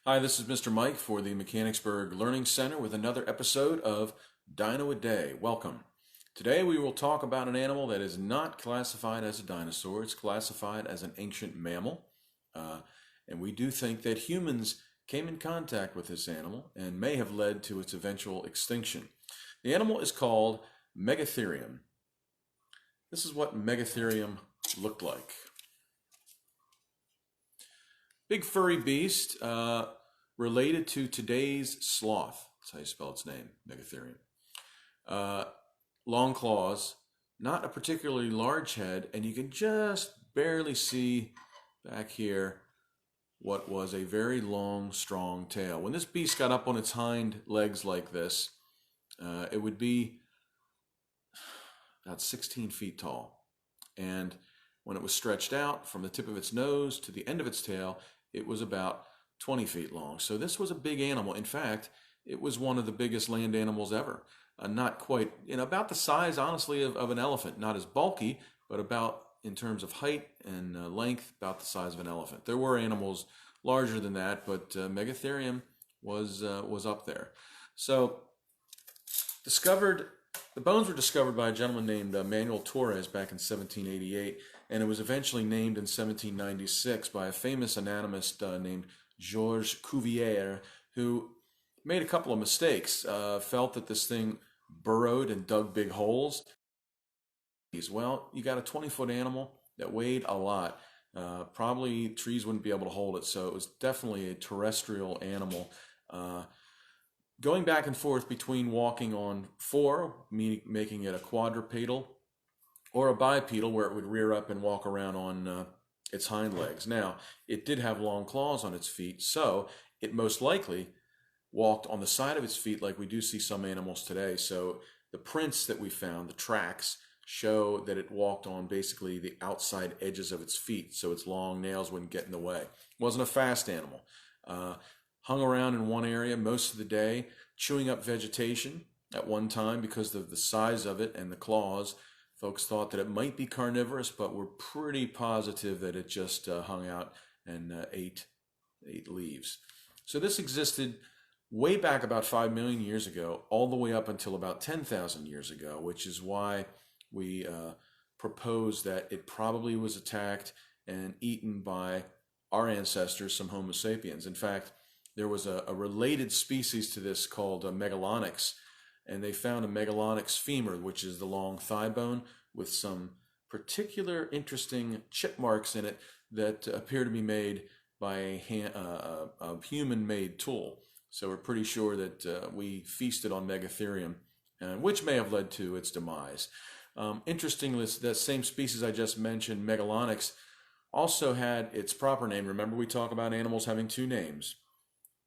Hi, this is Mr. Mike for the Mechanicsburg Learning Center with another episode of Dino-A-Day. Welcome. Today we will talk about an animal that is not classified as a dinosaur. It's classified as an ancient mammal. And we do think that humans came in contact with this animal and may have led to its eventual extinction. The animal is called Megatherium. This is what Megatherium looked like. Big furry beast, related to today's sloth. That's how you spell its name, Megatherium. Long claws, not a particularly large head, and you can just barely see back here what was a very long, strong tail. When this beast got up on its hind legs like this, it would be about 16 feet tall. And when it was stretched out from the tip of its nose to the end of its tail, it was about 20 feet long. So this was a big animal. In fact, it was one of the biggest land animals ever. Not quite, about the size, honestly, of an elephant. Not as bulky, but about, in terms of height and length, about the size of an elephant. There were animals larger than that, but Megatherium was up there. So, the bones were discovered by a gentleman named Manuel Torres back in 1788, and it was eventually named in 1796 by a famous anatomist named Georges Cuvier, who made a couple of mistakes, felt that this thing burrowed and dug big holes. Well, you got a 20-foot animal that weighed a lot. Probably trees wouldn't be able to hold it, so it was definitely a terrestrial animal. Going back and forth between walking on four, making it a quadrupedal, or a bipedal where it would rear up and walk around on its hind legs. Now, it did have long claws on its feet, so it most likely walked on the side of its feet like we do see some animals today. So the prints that we found, the tracks, show that it walked on basically the outside edges of its feet, so its long nails wouldn't get in the way. It wasn't a fast animal. Hung around in one area most of the day, chewing up vegetation at one time because of the size of it and the claws. Folks thought that it might be carnivorous, but we're pretty positive that it just hung out and ate leaves. So this existed way back about 5 million years ago, all the way up until about 10,000 years ago, which is why we propose that it probably was attacked and eaten by our ancestors, some Homo sapiens. In fact, there was a related species to this called Megalonyx, and they found a Megalonyx femur, which is the long thigh bone, with some particular interesting chip marks in it that appear to be made by a human-made tool. So we're pretty sure that we feasted on Megatherium, which may have led to its demise. Interestingly, that same species I just mentioned, Megalonyx, also had its proper name. Remember, we talk about animals having two names.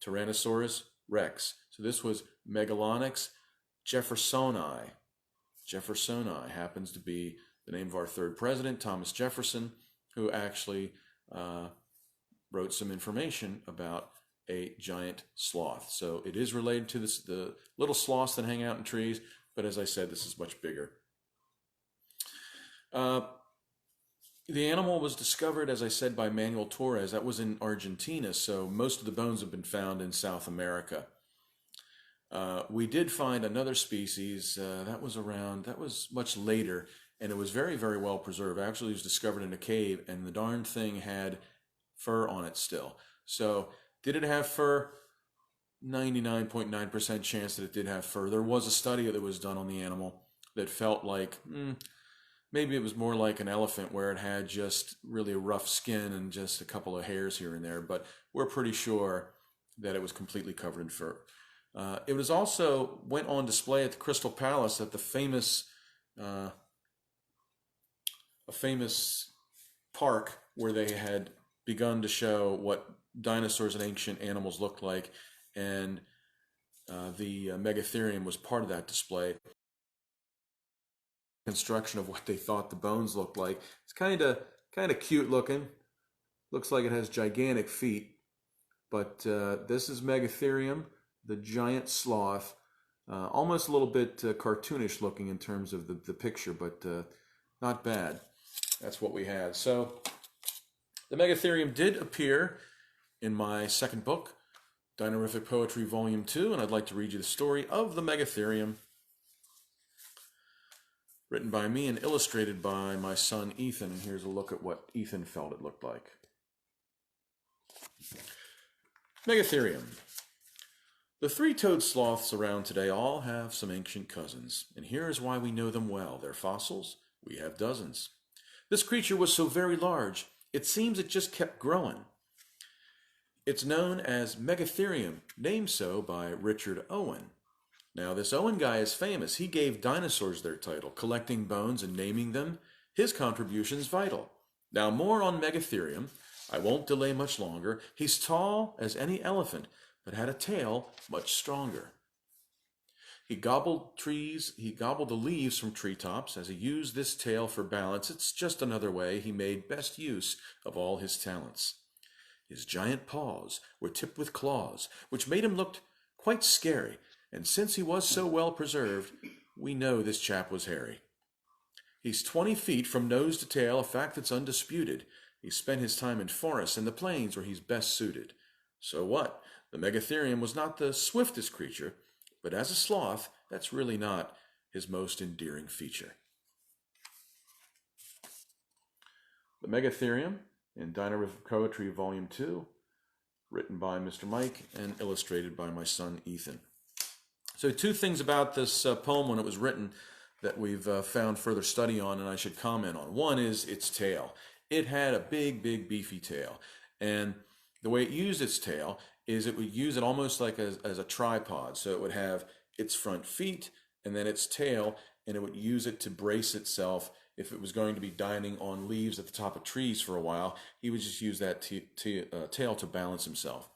Tyrannosaurus rex. So this was Megalonyx jeffersoni. Jeffersoni happens to be the name of our third president, Thomas Jefferson, who actually wrote some information about a giant sloth. So it is related to the little sloths that hang out in trees, but as I said, this is much bigger. The animal was discovered, as I said, by Manuel Torres. That was in Argentina, so most of the bones have been found in South America. We did find another species that was much later, and it was very, very well preserved. Actually, it was discovered in a cave, and the darn thing had fur on it still. So, did it have fur? 99.9% chance that it did have fur. There was a study that was done on the animal that felt like, maybe it was more like an elephant where it had just really a rough skin and just a couple of hairs here and there, but we're pretty sure that it was completely covered in fur. It was also went on display at the Crystal Palace at the famous park where they had begun to show what dinosaurs and ancient animals looked like, and the Megatherium was part of that display. Construction of what they thought the bones looked like. It's kind of cute looking. Looks like it has gigantic feet, but this is Megatherium, the giant sloth. Almost a little bit cartoonish looking in terms of the picture, but not bad. That's what we had. So the Megatherium did appear in my second book, Dinorific Poetry Volume 2, and I'd like to read you the story of the Megatherium, written by me and illustrated by my son Ethan. And here's a look at what Ethan felt it looked like. Megatherium. The three-toed sloths around today all have some ancient cousins, and here is why we know them well. Their fossils, we have dozens. This creature was so very large, it seems it just kept growing. It's known as Megatherium, named so by Richard Owen. Now, this Owen guy is famous. He gave dinosaurs their title, collecting bones and naming them. His contribution's vital. Now, more on Megatherium. I won't delay much longer. He's tall as any elephant, but had a tail much stronger. He gobbled the leaves from treetops as he used this tail for balance. It's just another way he made best use of all his talents. His giant paws were tipped with claws, which made him look quite scary, and since he was so well preserved, we know this chap was hairy. He's 20 feet from nose to tail, a fact that's undisputed. He spent his time in forests and the plains where he's best suited. So what? The Megatherium was not the swiftest creature, but as a sloth, that's really not his most endearing feature. The Megatherium in Dinorific Poetry Volume 2, written by Mr. Mike and illustrated by my son Ethan. So two things about this poem when it was written that we've found further study on and I should comment on. One is its tail. It had a big, beefy tail. And the way it used its tail is it would use it almost like as a tripod. So it would have its front feet and then its tail, and it would use it to brace itself. If it was going to be dining on leaves at the top of trees for a while, he would just use that tail to balance himself.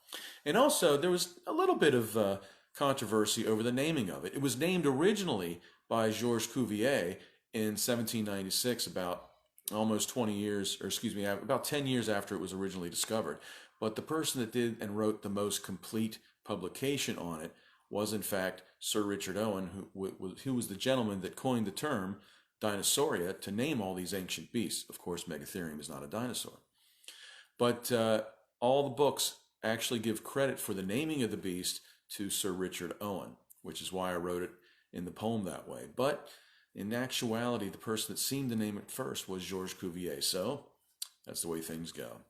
And also, there was a little bit of controversy over the naming of it. It was named originally by Georges Cuvier in 1796, about almost 20 years, or excuse me, about 10 years after it was originally discovered. But the person that did and wrote the most complete publication on it was, in fact, Sir Richard Owen, who was the gentleman that coined the term Dinosauria to name all these ancient beasts. Of course, Megatherium is not a dinosaur. But all the books actually give credit for the naming of the beast to Sir Richard Owen, which is why I wrote it in the poem that way. But in actuality, the person that seemed to name it first was Georges Cuvier. So that's the way things go.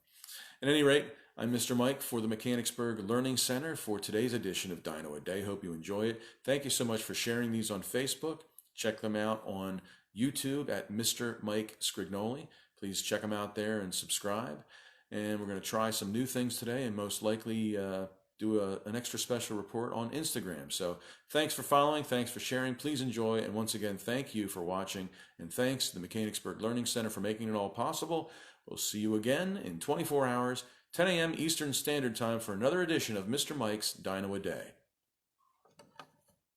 At any rate, I'm Mr. Mike for the Mechanicsburg Learning Center for today's edition of Dino-A-Day. Hope you enjoy it. Thank you so much for sharing these on Facebook. Check them out on YouTube at Mr. Mike Sgrignoli. Please check them out there and subscribe. And we're going to try some new things today and most likely do an extra special report on Instagram. So thanks for following. Thanks for sharing. Please enjoy. And once again, thank you for watching. And thanks to the Mechanicsburg Learning Center for making it all possible. We'll see you again in 24 hours, 10 a.m. Eastern Standard Time for another edition of Mr. Mike's Dino-A-Day.